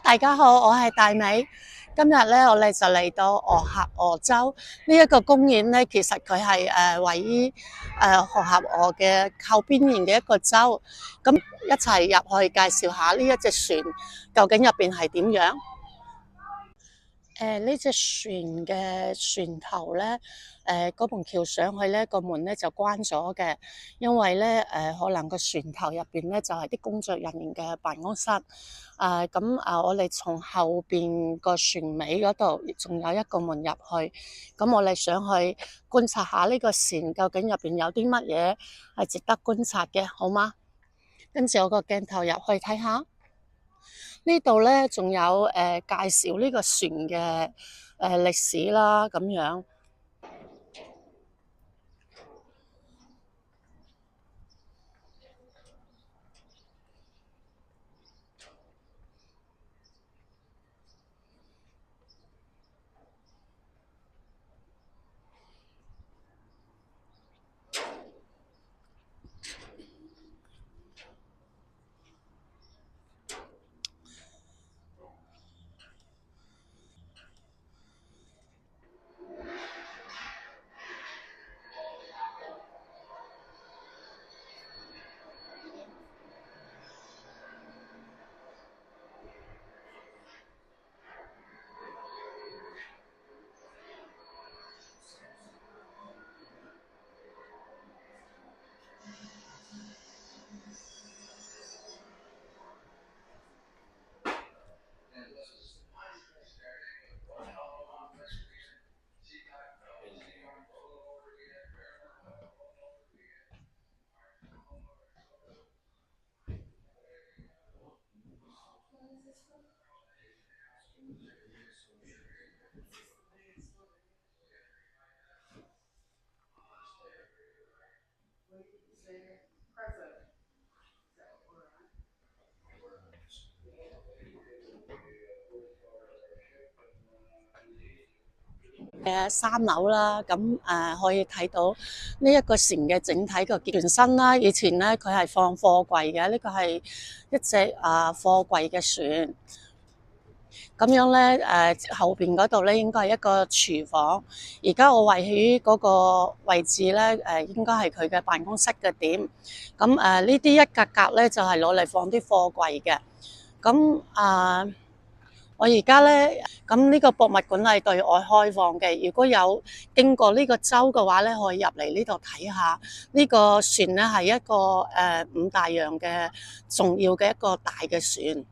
大家好，我係大美。今日咧，我哋就嚟到俄亥俄州呢一個公園咧。其實佢係位於俄亥俄嘅靠邊緣嘅一個州。咁一齊入去介紹下呢一隻船究竟入邊係點樣。呢隻船嘅船頭咧，嗰埲橋上去咧，個門咧就關咗嘅，因為咧可能個船頭入邊咧就係啲工作人員嘅辦公室。我哋從後邊個船尾嗰度仲有一個門入去，咁我哋想去觀察下呢個船究竟入邊有啲乜嘢係值得觀察嘅，好嗎？跟住我個鏡頭入去睇下。呢度咧仲有介紹呢個船嘅歷史啦，咁樣。3樓啦，咁可以睇到呢一個船嘅整體個船身啦。以前咧佢係放貨櫃嘅，呢個係一隻貨櫃嘅船。咁樣咧後邊嗰度咧應該係一個廚房。而家我位於嗰個位置咧應該係佢嘅辦公室嘅點。咁呢啲一格格咧就係攞嚟放啲貨櫃嘅。咁我而家咧，咁呢個博物館係對外開放嘅。如果有經過呢個州嘅話咧，可以入嚟呢度睇下。呢個船咧係一個五大洋嘅重要嘅一個大嘅船。